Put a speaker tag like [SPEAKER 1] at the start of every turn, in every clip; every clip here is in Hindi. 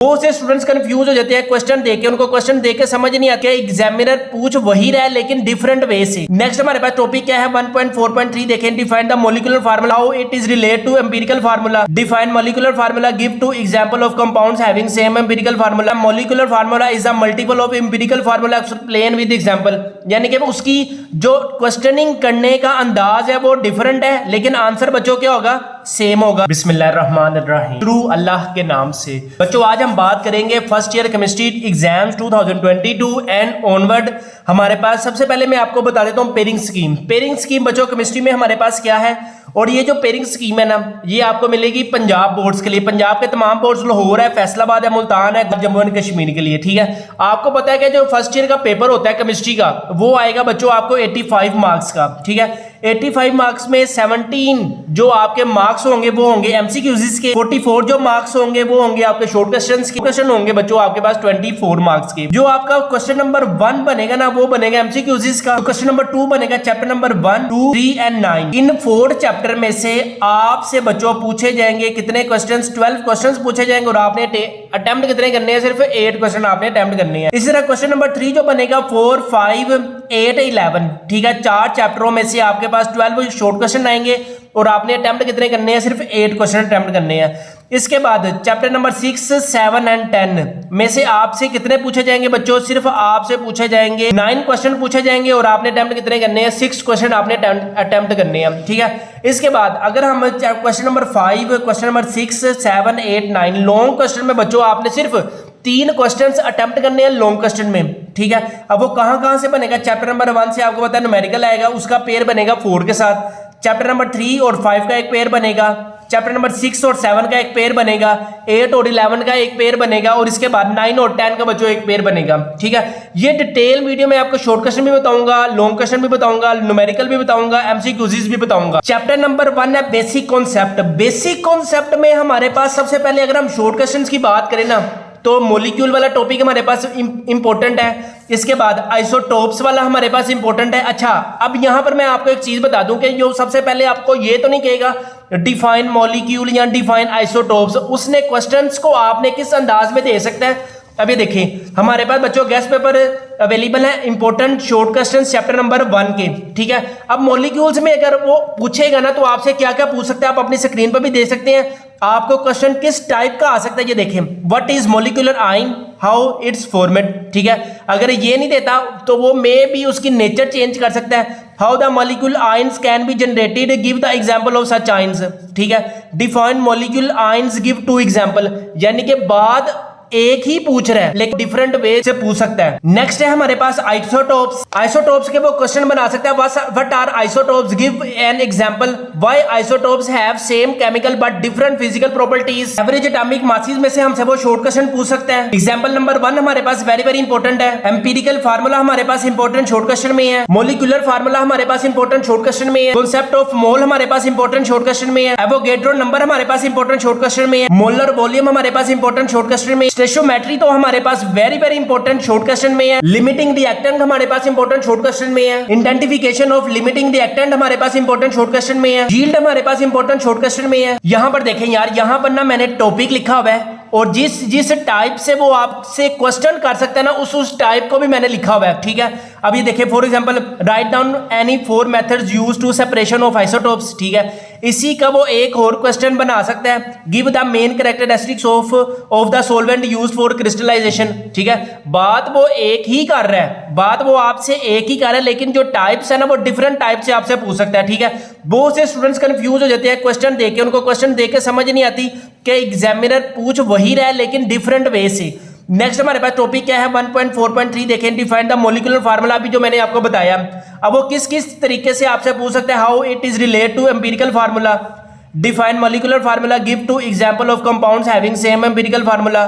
[SPEAKER 1] बहुत से स्टूडेंट्स कंफ्यूज हो जाते हैं क्वेश्चन देके, उनको क्वेश्चन देके समझ नहीं आता, एग्जामिनर पूछ वही रहा है लेकिन डिफरेंट वे से। नेक्स्ट हमारे पास टॉपिक क्या है 1.4.3 देखें, define the molecular formula, how it is relate to empirical formula, define molecular formula, give two example of compounds having same empirical formula, molecular formula is a multiple of empirical formula, explain with example. यानी कि उसकी जो क्वेश्चनिंग करने का अंदाज है वो डिफरेंट है लेकिन आंसर बच्चों क्या होगा, सेम होगा। बिस्मिल्लाहिर्रहमानिर्रहीम, शुरू अल्लाह के नाम से। बच्चों आज हम बात करेंगे first year chemistry exams 2022 and onward. हमारे पास सबसे पहले मैं आपको बता देता हूँ पेयरिंग स्कीम। पेयरिंग स्कीम बच्चों केमिस्ट्री में हमारे पास क्या है, और ये जो पेयरिंग स्कीम है ना, ये आपको मिलेगी पंजाब बोर्ड्स के लिए। पंजाब के तमाम बोर्ड्स लाहौर है, फैसलाबाद है, मुल्तान है, जम्मू एंड कश्मीर के लिए। ठीक है, आपको पता है कि जो फर्स्ट ईयर का पेपर होता है केमिस्ट्री का वो आएगा बच्चों आपको 85 मार्क्स का। ठीक है, 85 मार्क्स में 17 जो आपके मार्क्स होंगे वो होंगे एमसीक्यूज के, 44 जो मार्क्स होंगे वो होंगे आपके शॉर्ट क्वेश्चंस के। क्वेश्चन होंगे बच्चों आपके पास 24 मार्क्स के। जो आपका क्वेश्चन नंबर 1 बनेगा ना वो बनेगा एमसीक्यूज का, क्वेश्चन नंबर 2 बनेगा chapter number 1, 2, 3 and 9। In 4 chapter में से आपसे बच्चों पूछे जाएंगे कितने क्वेश्चंस, 12 क्वेश्चंस पूछे जाएंगे और आपने अटेम्प्ट कितने करने हैं, सिर्फ 8 क्वेश्चन आपने अटेम्प्ट करने हैं। इसी तरह क्वेश्चन नंबर 3 जो बनेगा 4, 5, 8, 11। ठीक है, 4 चैप्टरों में से आपके पास 12 शॉर्ट क्वेश्चन आएंगे और आपने अटेम्प्ट कितने करने हैं, सिर्फ 8 क्वेश्चन अटेम्प्ट करने हैं। इसके बाद चैप्टर नंबर 6, 7 एंड 10 में से आपसे कितने पूछे जाएंगे बच्चों, सिर्फ आपसे पूछे जाएंगे 9 क्वेश्चन पूछे जाएंगे और आपने अटेम्प्ट कितने करने हैं, 6 क्वेश्चन आपने अटेम्प्ट करने हैं। ठीक है, इसके बाद अगर हम question number 5, question number 6, 7, 8, 9 long question में बच्चों आपने सिर्फ 3 क्वेश्चंस अटेम्प्ट करने हैं लॉन्ग क्वेश्चन में। ठीक है, अब वो कहां से बनेगा, चैप्टर नंबर 1 से आपको पता है न्यूमेरिकल आएगा, उसका पेयर बनेगा 4 के साथ। चैप्टर नंबर 3 और 5 का एक पेयर बनेगा, चैप्टर नंबर 6 और 7 का एक पेयर बनेगा, 8 और 11 का एक पेयर बनेगा और इसके बाद 9 और 10 का बच्चों एक पेयर बनेगा। ठीक है, ये डिटेल वीडियो में आपको शॉर्ट क्वेश्चन भी बताऊंगा, लॉन्ग क्वेश्चन भी बताऊंगा, न्यूमेरिकल भी बताऊंगा, एमसीक्यूज भी बताऊंगा। चैप्टर नंबर 1 है बेसिक कॉन्सेप्ट। बेसिक कॉन्सेप्ट में हमारे पास सबसे पहले अगर हम शॉर्ट क्वेश्चन की बात करें ना तो मॉलिक्यूल वाला टॉपिक हमारे पास इंपॉर्टेंट है। इसके बाद आइसोटोप्स वाला हमारे पास इंपॉर्टेंट है। अच्छा, अब यहां पर मैं आपको एक चीज बता दूं कि जो सबसे पहले आपको ये तो नहीं कहेगा डिफाइन मॉलिक्यूल या डिफाइन आइसोटोप्स, उसने क्वेश्चंस को आपने किस अंदाज में दे सकता है। अब ये देखें हमारे पास बच्चों गेस्ट पेपर अवेलेबल है important short question chapter number 1 के। ठीक है, अब मॉलिक्यूल्स में अगर वो पूछेगा ना तो आपसे क्या क्या पूछ सकते हैं, आप अपनी स्क्रीन पर भी दे सकते हैं। आपको क्वेश्चन किस टाइप का आ सकता है ये देखें, what is molecular ion, how it's format. ठीक है, अगर ये नहीं देता तो वो मे भी उसकी नेचर चेंज कर सकता है। How the molecule ions can be generated, give the example of such ions. ठीक है, define molecule ions, give 2 example. यानी कि बाद एक ही पूछ रहा है लेकिन डिफरेंट वे से पूछ सकता है। नेक्स्ट है हमारे पास आइसोटोप्स। आइसोटोप्स के वो क्वेश्चन बना सकता है, what are isotopes, give an example, why isotopes have same chemical but different physical properties, average atomic masses में से हमसे वो शॉर्ट क्वेश्चन पूछ सकता है। एग्जांपल नंबर 1 हमारे पास वेरी वेरी इंपॉर्टेंट है। एम्पिरिकल फार्मूला हमारे पास इंपॉर्टेंट शॉर्ट क्वेश्चन में है। मॉलिक्यूलर फार्मूला हमारे पास इंपॉर्टेंट शॉर्ट क्वेश्चन में है। कांसेप्ट ऑफ मोल हमारे पास इंपॉर्टेंट शॉर्ट क्वेश्चन में है। एवोगैड्रो नंबर हमारे पास इंपॉर्टेंट शॉर्ट क्वेश्चन में है। मोलर वॉल्यूम हमारे पास इंपॉर्टेंट शॉर्ट क्वेश्चन में है। स्टोइकियोमेट्री तो हमारे पास very very important short question में है। लिमिटिंग रिएक्टेंट हमारे पास इंपॉर्टेंट शॉर्ट क्वेश्चन में है। आइडेंटिफिकेशन ऑफ लिमिटिंग रिएक्टेंट हमारे पास इंपॉर्टेंट शॉर्ट क्वेश्चन में है। यील्ड हमारे पास इंपॉर्टेंट शॉर्ट क्वेश्चन में है। यहां पर देखें यार, यहां पर ना मैंने टॉपिक लिखा हुआ है और जिस टाइप से वो आपसे क्वेश्चन कर सकता है ना उस टाइप को भी मैंने लिखा हुआ है। ठीक है, अब ये देखिए for example write down any 4 methods used to separation of isotopes. ठीक है, इसी का वो एक और क्वेश्चन बना सकता है, give the main characteristics of the solvent used for crystallisation. ठीक है, बात वो एक ही कर रहा है, बात वो आपसे एक ही कर रहा है लेकिन जो टाइप्स है ना वो डिफरेंट टाइप से आपसे पूछ सकता है। ठीक है, बहुत से स्टूडेंट्स कंफ्यूज हो जाते हैं क्वेश्चन देके, उनको क्वेश्चन देके समझ नहीं आती कि एग्जामिनर पूछ वही रहा है लेकिन डिफरेंट वे से। नेक्स्ट हमारे पास टॉपिक क्या है 1.4.3 देखें, डिफाइन द मॉलिक्यूलर फार्मूला, अभी जो मैंने आपको बताया। अब वो किस किस तरीके से आपसे पूछ सकते हैं, how it is relate to empirical formula, define molecular formula, give 2 example of compounds having same empirical formula.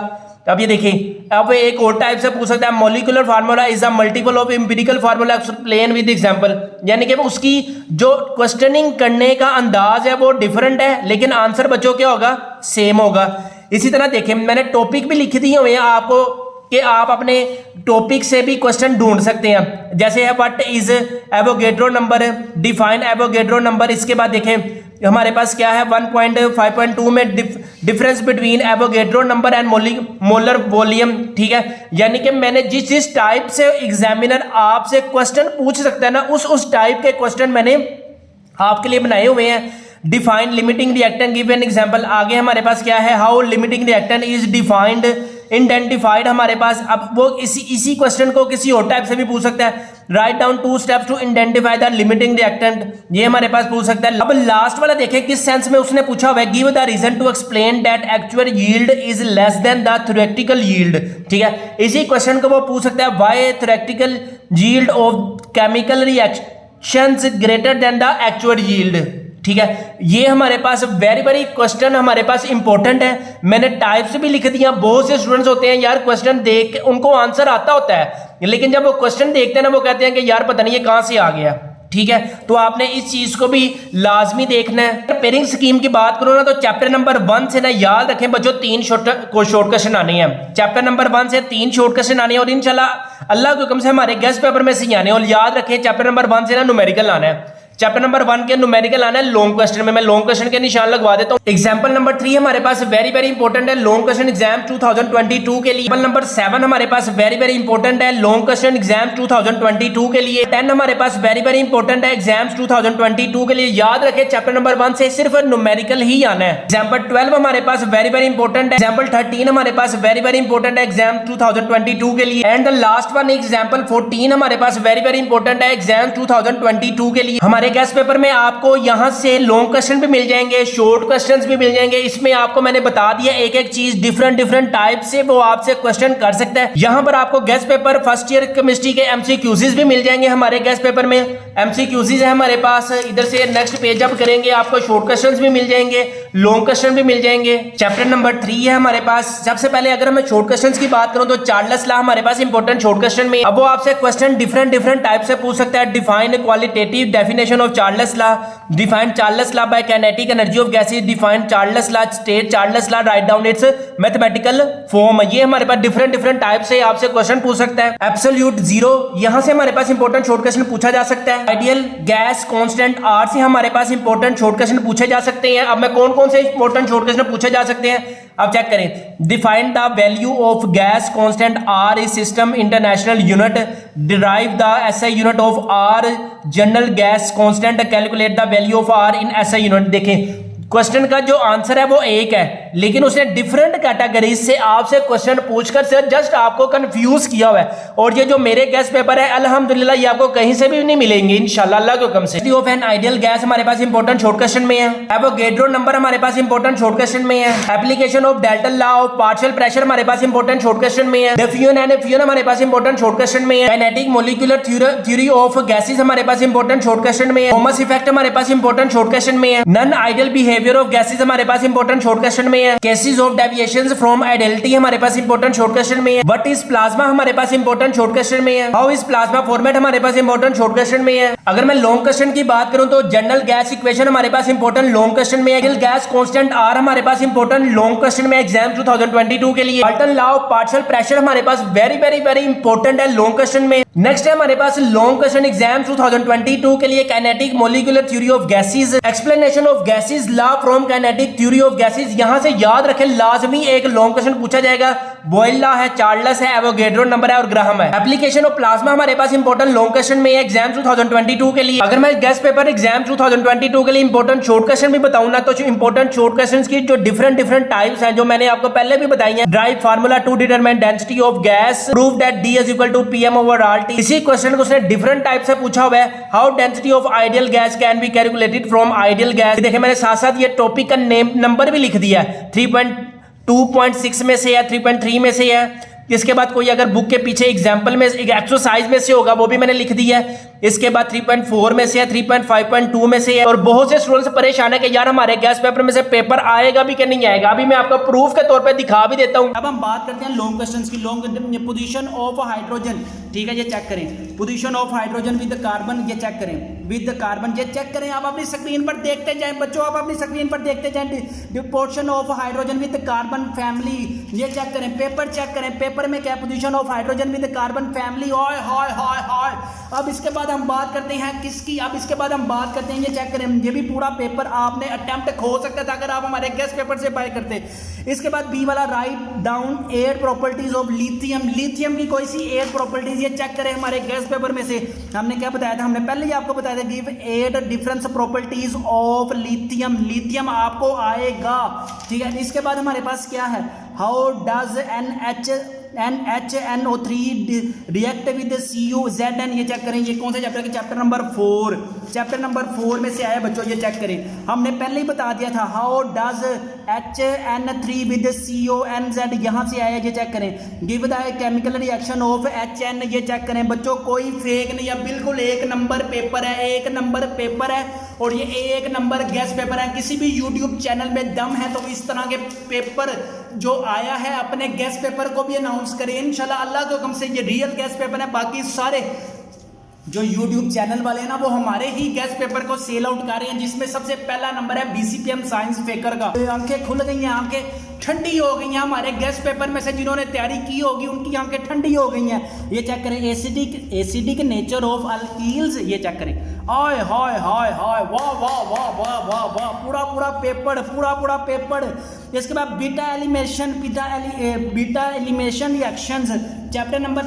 [SPEAKER 1] अब ये देखिए, अब एक और टाइप से पूछ सकता है, molecular formula is a multiple of empirical formula, explain with example. यानी कि उसकी जो क्वेश्चनिंग करने का अंदाज है वो डिफरेंट है लेकिन आंसर बच्चों क्या होगा, सेम होगा। इसी तरह देखें मैंने टॉपिक भी लिख दिए हुए हैं आपको कि आप अपने टॉपिक से भी क्वेश्चन ढूंढ सकते हैं। जैसे है what is Avogadro number, define Avogadro number. इसके बाद देखें हमारे पास क्या है 1.5.2 में difference between Avogadro number and molar volume, ठीक है। यानी कि मैंने जिस टाइप से एग्जामिनर आपसे क्वेश्चन पूछ सकता है ना, उस टाइप के क्वेश्चन मैंने आपके लिए बनाए हुए हैं। Define limiting reactant, give an example. आगे हमारे पास क्या है, how limiting reactant is defined, identified हमारे पास। अब वो इसी क्वेश्चन को किसी और टाइप से भी पूछ सकता है। Write down 2 steps to identify the limiting reactant, ये हमारे पास पूछ सकता है। अब लास्ट वाला देखें किस सेंस में उसने पूछा हुआ है, give the reason to explain that actual yield is less than the theoretical yield, ठीक है। इसी क्वेश्चन को वो पूछ सकता है, why theoretical yield of chemical reactions greater than the actual yield, ठीक है। ये हमारे पास वेरी क्वेश्चन हमारे पास इंपॉर्टेंट है। मैंने टाइप्स भी लिख दिया। बहुत से स्टूडेंट्स होते हैं यार, क्वेश्चन देख के उनको आंसर आता होता है, लेकिन जब वो क्वेश्चन देखते हैं ना, वो कहते हैं कि यार पता नहीं ये कहां से आ गया, ठीक है। तो आपने इस चीज को भी लाजमी देखना है। पेयरिंग स्कीम की बात करो ना, तो चैप्टर नंबर 1 से ना याद रखें बच्चों 3 शॉर्ट क्वेश्चन आने हैं। चैप्टर नंबर 1 से 3 शॉर्ट क्वेश्चन आने हैं और इंशाल्लाह अल्लाह के हुक्म से हमारे गेस्ट पेपर में से ही आने हैं। और याद रखें चैप्टर नंबर 1 से ना न्यूमेरिकल आना है। चैप्टर नंबर 1 के न्यूमेरिकल आना है लॉन्ग क्वेश्चन में। मैं लॉन्ग क्वेश्चन के निशान लगवा देता हूं। एग्जांपल नंबर 3 हमारे पास वेरी इंपॉर्टेंट है लॉन्ग क्वेश्चन एग्जाम 2022 के लिए। एग्जांपल नंबर 7 हमारे पास वेरी इंपॉर्टेंट है लॉन्ग क्वेश्चन एग्जाम 2022 के लिए। 10 हमारे पास वेरी इंपॉर्टेंट है एग्जाम्स 2022 के लिए। याद रखें चैप्टर नंबर 1 से सिर्फ न्यूमेरिकल ही आना है। एग्जांपल 12 हमारे पास वेरी इंपॉर्टेंट है। एग्जांपल 13 हमारे पास वेरी इंपॉर्टेंट है एग्जाम 2022 के लिए। And the last one example 14 हमारे पास वेरी इंपॉर्टेंट है एग्जाम 2022 के लिए। हमारे गेस्ट पेपर में आपको यहां से लॉन्ग क्वेश्चन भी मिल जाएंगे, शॉर्ट क्वेश्चंस भी मिल जाएंगे। इसमें आपको मैंने बता दिया एक चीज डिफरेंट टाइप से वो आपसे क्वेश्चन कर सकता है। यहां पर आपको guest paper first year chemistry के एमसीक्यूज भी मिल जाएंगे। हमारे गेस्ट पेपर में एमसीक्यूज है हमारे पास। इधर से नेक्स्ट पेज अप करेंगे आपको शॉर्ट क्वेश्चंस भी मिल जाएंगे, लॉन्ग क्वेश्चन भी मिल जाएंगे। चैप्टर नंबर 3 है हमारे पास। सबसे पहले अगर मैं शॉर्ट क्वेश्चंस की बात करूं तो चार्ल्स लॉ हमारे पास इंपॉर्टेंट शॉर्ट क्वेश्चन में। अब वो आपसे क्वेश्चन डिफरेंट टाइप से पूछ सकता है। Define qualitative definition of Charles law, define Charles law by kinetic energy of gases, define Charles law, state Charles law, write down it's mathematical form. ये हमारे पास डिफरेंट टाइप से आपसे क्वेश्चन पूछ सकता है। एब्सोल्यूट जीरो, यहां से हमारे पास इंपॉर्टेंट शॉर्ट क्वेश्चन पूछा जा सकता है। आइडियल गैस कांस्टेंट आर से हमारे पास इंपॉर्टेंट शॉर्ट क्वेश्चन पूछे जा सकते हैं। अब मैं कौन से इंपॉर्टेंट शॉर्ट क्वेश्चन पूछे जा सकते हैं अब चेक करें। Define the value of gas constant R is system international unit, derive the SI unit of R general gas constant, calculate the value of R in SI unit. देखें क्वेश्चन का जो आंसर है वो एक है, लेकिन उसने डिफरेंट कैटेगरीज से आपसे क्वेश्चन पूछकर सिर्फ जस्ट आपको कंफ्यूज किया हुआ है। और ये जो मेरे गैस पेपर है अल्हम्दुलिल्लाह ये आपको कहीं से भी नहीं मिलेंगे इंशाल्लाह अल्लाह के हुक्म से। ऑफ एन आइडियल गैस हमारे पास इंपॉर्टेंट शॉर्ट क्वेश्चन में है। एवोगैड्रो नंबर हमारे पास इंपॉर्टेंट शॉर्ट क्वेश्चन में है। Application of Dalton law of partial pressure हमारे पास इंपॉर्टेंट शॉर्ट क्वेश्चन में है। डिफ्यूजन एंड एफ्यूजन हमारे पास इंपॉर्टेंट शॉर्ट क्वेश्चन में है। Kinetic molecular theory of gases हमारे पास इंपॉर्टेंट शॉर्ट क्वेश्चन में है। थॉमस इफेक्ट हमारे पास इंपॉर्टेंट शॉर्ट क्वेश्चन में है। Non ideal behaviour of gases हमारे पास इंपॉर्टेंट शॉर्ट क्वेश्चन में है। Cases of deviations from ideality हमारे पास इंपॉर्टेंट शॉर्ट क्वेश्चन में है। व्हाट इज प्लाज्मा हमारे पास इंपॉर्टेंट शॉर्ट क्वेश्चन में है। हाउ इज प्लाज्मा फॉर्मेट हमारे पास इंपॉर्टेंट शॉर्ट क्वेश्चन में है। अगर मैं लॉन्ग क्वेश्चन की बात करूं तो जनरल गैस इक्वेशन हमारे पास इंपॉर्टेंट लॉन्ग क्वेश्चन में है। गैस कांस्टेंट आर हमारे पास इंपॉर्टेंट लॉन्ग क्वेश्चन में एग्जाम 2022 के लिए। Dalton law of partial pressure हमारे पास वेरी इंपॉर्टेंट है लॉन्ग क्वेश्चन में। नेक्स्ट है हमारे पास लॉन्ग क्वेश्चन एग्जाम 2022 के लिए kinetic molecular theory of gases, explanation of gases, law from kinetic theory of gases. यहां से याद रखें लाजमी एक लॉन्ग क्वेश्चन पूछा जाएगा। बॉयल लॉ है, चार्ल्स है, एवोगैड्रो नंबर है और ग्राहम है। एप्लीकेशन ऑफ प्लाज्मा हमारे पास इंपॉर्टेंट लॉन्ग क्वेश्चन में है एग्जाम 2022 के लिए। अगर मैं गेस्ट पेपर एग्जाम 2022 के लिए इंपॉर्टेंट शॉर्ट क्वेश्चन भी बताऊं ना, तो इंपॉर्टेंट शॉर्ट क्वेश्चंस की जो डिफरेंट टाइप्स हैं जो मैंने आपको पहले भी बताई हैं। Drive formula to determine density of gas, prove that D is equal to PM over RT। इसी क्वेश्चन को उसने डिफरेंट टाइप से पूछा हुआ है। How density of ideal gas can be calculated from ideal gas. देखिए मैंने साथ साथ ये टॉपिक का नेम नंबर भी लिख दिया है। 3.2.6 में से है, 3.3 में से है। इसके बाद कोई अगर बुक के पीछे एग्जाम्पल में एक एक्सरसाइज में से होगा वो भी मैंने लिख दिया है। इसके बाद 3.4 में से है, 3.5.2 में से है। और बहुत से स्टूडेंट्स परेशान है कि यार हमारे गैस पेपर में से पेपर आएगा भी कि नहीं आएगा। अभी मैं आपको प्रूफ के तौर पे दिखा भी देता हूं। अब हम बात करते हैं लॉन्ग क्वेश्चंस की। लॉन्ग पोजीशन ऑफ हाइड्रोजन, ठीक है, ये चेक करें। Position of hydrogen with carbon, ये चेक करें। विद कार्बन ये चेक करें। आप अपनी स्क्रीन पर देखते जाएं बच्चों, आप अपनी स्क्रीन पर देखते जाएं। Portion of hydrogen with carbon family, ये चेक करें। पेपर चेक करें, पेपर में क्या position of hydrogen with carbon family. हाय हाय हाय हाय। अब इसके बाद
[SPEAKER 2] हम बात करते हैं किसकी, अब इसके बाद हम बात करते हैं, ये चेक करें, ये भी पूरा पेपर आपने अटेम्प्ट हो सकता था अगर आप हमारे गेस्ट पेपर से बाय करते। इसके बाद बी वाला, write down 8 properties of lithium, lithium की कोई सी 8 प्रॉपर्टीज, ये चेक करें हमारे गेस्ट पेपर में से। हमने क्या बताया था, हमने पहले ही आपको बताया था, give 8 different properties of lithium, lithium आपको आएगा, ठीक है। इसके बाद हमारे पास क्या है, how does NHNO3 react with CuZn, ये चेक करें, ये कौन सा चैप्टर है, चैप्टर नंबर 4, चैप्टर नंबर 4 में से आया बच्चों, ये चेक करें। हमने पहले ही बता दिया था, how does HN3 with CONZ, यहाँ से आया, ये चेक करें। Give the chemical reaction of HN, ये चेक करें बच्चों, कोई फेक नहीं है, बिल्कुल 1 नंबर पेपर है, 1 नंबर पेपर है, और ये 1 नंबर गेस्ट पेपर है। किसी भी यूट्यूब चैनल में दम है तो इस तरह के पेपर जो आया है अपने गेस्ट पेपर को भी अनाउंस करें इंशाल्लाह, अल्लाह के हुक्म से। ये रियल गेस्ट पेपर है, बाकी सारे जो यूट्यूब चैनल वाले हैं ना वो हमारे ही गेस्ट पेपर को सेल आउट कर रहे हैं, जिसमें सबसे पहला नंबर है BCPM साइंस फेकर का। आंखें खुल गई हैं, आंखें ठंडी हो गई हैं, हमारे गेस्ट पेपर में से जिन्होंने तैयारी की होगी उनकी आंखें ठंडी हो गई हैं। ये चेक करें, एसिडिक नेचर ऑफ अल्कील्स, ये चेक करें, हाय हाय हाय हाय, वाह वाह वाह वाह वाह वाह, पूरा पूरा पेपर। इसके बाद बीटा एलिमेशन रिएक्शंस, चैप्टर नंबर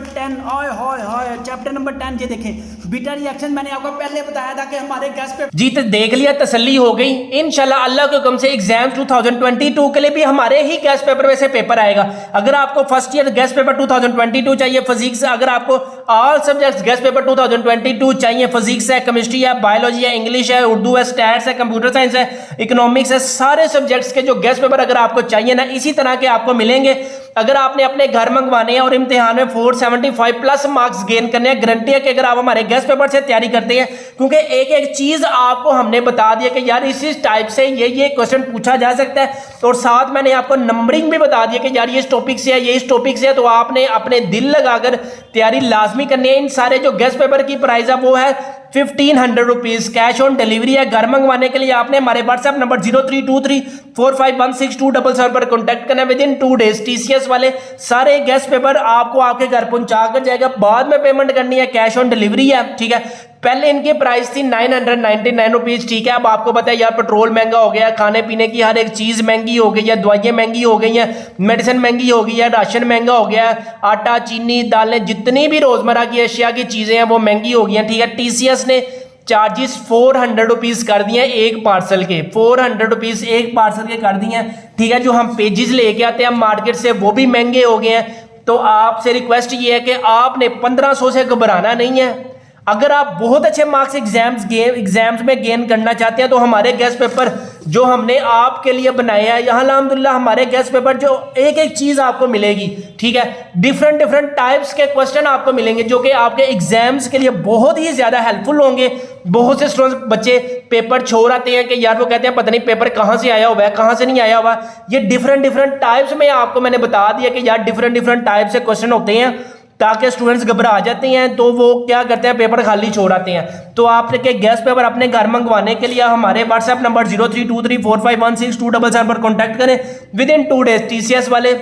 [SPEAKER 2] 10, हाय हाय हाय, चैप्टर नंबर 10, ये देखें बीटा रिएक्शन, मैंने आपको पहले बताया था कि हमारे गेस्ट पेपर
[SPEAKER 1] जी, तो देख लिया, तसल्ली हो गई। इंशाल्लाह अल्लाह के हुक्म से एग्जाम 2022 के लिए भी हमारे ही गेस्ट पेपर में से पेपर आएगा। अगर आपको फर्स्ट ईयर गेस्ट पेपर 2022 चाहिए फिजिक्स, अगर आपको ऑल सब्जेक्ट्स गेस्ट पेपर 2022 चाहिए, फिजिक्स है, केमिस्ट्री है, बायोलॉजी है, इंग्लिश है, उर्दू है, स्टैट्स है, कंप्यूटर साइंस है, इकोनॉमिक्स है, सारे सब्जेक्ट्स के जो गेस्ट पेपर अगर आपको चाहिए ना, इसी तरह के आपको मिलेंगे। अगर आपने अपने घर मंगवाने हैं और इम्तिहान में 475 प्लस मार्क्स गेन करने हैं, गारंटी है कि अगर आप हमारे गेस्ट पेपर से तैयारी करते हैं, क्योंकि एक एक चीज आपको हमने बता दिया कि यार इस टाइप से ये क्वेश्चन पूछा जा सकता है, और साथ मैंने आपको नंबरिंग भी बता दिया कि यार ये इस टॉपिक से है, ये इस टॉपिक से है, तो आपने अपने दिल लगाकर तैयारी लाजमी करनी है। इन सारे जो गेस्ट पेपर की प्राइस है वो है 1500 रुपीज, कैश ऑन डिलीवरी है। घर मंगवाने के लिए आपने हमारे व्हाट्सएप नंबर 0323451677 पर कॉन्टैक्ट करना विद इन 2 डेज। TCS वाले सारे गेस्ट पेपर आपको आपके घर पहुंचा कर जाएगा, बाद में पेमेंट करनी है, कैश ऑन डिलीवरी है, ठीक है। पहले इनकी प्राइस थी 999 रुपीज, ठीक है। अब आपको पता है यार पेट्रोल महंगा हो गया, खाने पीने की हर एक चीज महंगी हो गई है, दवाइयां महंगी हो गई हैं, मेडिसिन महंगी हो गई है, राशन महंगा हो गया है, आटा, चीनी, दालें, जितनी भी रोजमर्रा की अशिया की चीजें हैं वो महंगी हो गई हैं, ठीक है। TCS ने चार्जेस 400 रुपीज कर दिए हैं एक पार्सल के, 400 रुपीज एक पार्सल के कर दिए हैं, ठीक है। जो हम पेजेस लेके आते हैं मार्केट से वो भी महंगे हो गए हैं। तो आपसे रिक्वेस्ट ये है कि आपने 1500 से घबराना नहीं है। अगर आप बहुत अच्छे मार्क्स एग्जाम्स में गेन करना चाहते हैं तो हमारे गेस्ट पेपर जो हमने आपके लिए बनाए हैं, यहाँ अल्हम्दुलिल्लाह हमारे गेस्ट पेपर जो एक एक चीज आपको मिलेगी, ठीक है। डिफरेंट टाइप्स के क्वेश्चन आपको मिलेंगे जो कि आपके एग्जाम्स के लिए बहुत ही ज्यादा हेल्पफुल होंगे। बहुत से स्टूडेंट्स बच्चे पेपर छोड़ आते हैं कि यार वो कहते हैं पता नहीं पेपर कहाँ से आया हुआ है, कहाँ से नहीं आया हुआ। ये डिफरेंट टाइप्स में आपको मैंने बता दिया कि यार डिफरेंट टाइप से क्वेश्चन होते हैं, ताकि स्टूडेंट्स घबरा जाते हैं तो वो क्या करते हैं पेपर खाली छोड़ आते हैं। तो आपके गेस्ट पेपर अपने घर मंगवाने के लिए हमारे व्हाट्सएप नंबर 0323451677 पर कॉन्टैक्ट करें विद इन 2 डेज। TCS वाले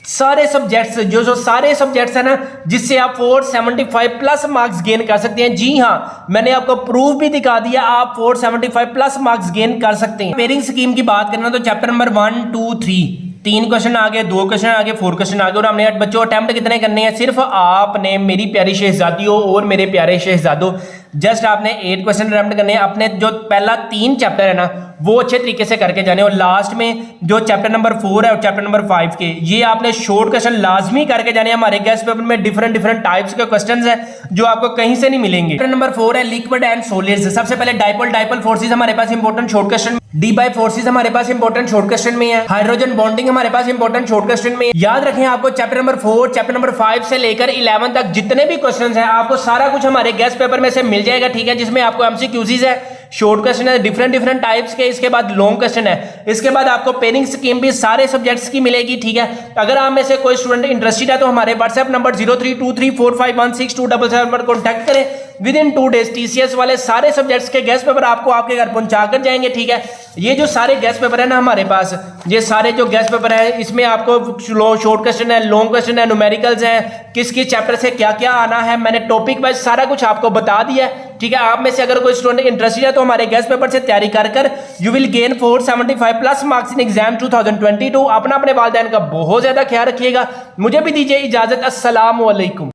[SPEAKER 1] सारे सब्जेक्ट्स जो सारे सब्जेक्ट्स है ना, जिससे आप 475 प्लस मार्क्स गेन कर सकते हैं। जी हाँ, मैंने आपको प्रूफ भी दिखा दिया, आप 475 प्लस मार्क्स गेन कर सकते हैं। पेयरिंग स्कीम की बात करना तो चैप्टर नंबर 1, 2, 3 3 क्वेश्चन आ गए, 2 क्वेश्चन आ गए, 4 क्वेश्चन आ गए, और हमने बच्चों अटेम्प्ट कितने करने हैं? सिर्फ आपने मेरी प्यारी शहजादियों और मेरे प्यारे शहजादों जस्ट आपने 8 क्वेश्चन अटेम्प्ट करने हैं। अपने जो पहला 3 चैप्टर है ना वो अच्छे तरीके से करके जाने, और लास्ट में जो चैप्टर नंबर 4 है और चैप्टर नंबर 5 के ये आपने शॉर्ट क्वेश्चन लाजमी करके जाने। हमारे गेस्ट पेपर में डिफरेंट टाइप्स के क्वेश्चंस हैं जो आपको कहीं से नहीं मिलेंगे। चैप्टर नंबर 4 है लिक्विड एंड सॉलिड्स। सबसे पहले डाइपोल फोर्सेस हमारे पास important short question, Debye forces हमारे पास इंपॉर्टेंट शॉर्ट क्वेश्चन में है, हाइड्रोजन बॉन्डिंग हमारे पास इंपॉर्टेंट शॉर्ट क्वेश्चन में है। याद रखें आपको चैप्टर नंबर 4, चैप्टर नंबर 5 से लेकर 11 तक जितने भी क्वेश्चंस हैं आपको सारा कुछ हमारे गेस्ट पेपर में से मिल जाएगा, ठीक है। जिसमें आपको MCQs है, शॉर्ट क्वेश्चन है डिफरेंट टाइप्स के, इसके बाद लॉन्ग क्वेश्चन है, इसके बाद आपको पेयरिंग स्कीम भी सारे सब्जेक्ट्स की मिलेगी, ठीक है। अगर आप में से कोई स्टूडेंट इंटरेस्टेड है तो हमारे व्हाट्सएप नंबर 0323451677 पर कॉन्टैक्ट करें विद इन 2 डेज TCS वाले सारे सब्जेक्ट्स के गेस्ट पेपर आपको आपके घर पहुंचा कर जाएंगे। ठीक है, ये जो सारे गेस्ट पेपर है ना हमारे पास, ये सारे जो गेस्ट पेपर है इसमें आपको शॉर्ट क्वेश्चन है, लॉन्ग क्वेश्चन है, न्यूमेरिकल्स हैं, किस किस चैप्टर से क्या क्या आना है, मैंने टॉपिक वाइज सारा कुछ आपको बता दिया है। ठीक है, आप में से अगर कोई स्टूडेंट इंटरेस्टेड है तो हमारे गेस्ट पेपर से तैयारी कर you will gain 475 plus marks in exam 2022। अपना अपने वालिदैन का बहुत ज्यादा ख्याल रखिएगा। मुझे भी दीजिए इजाजत। अस्सलाम वालेकुम।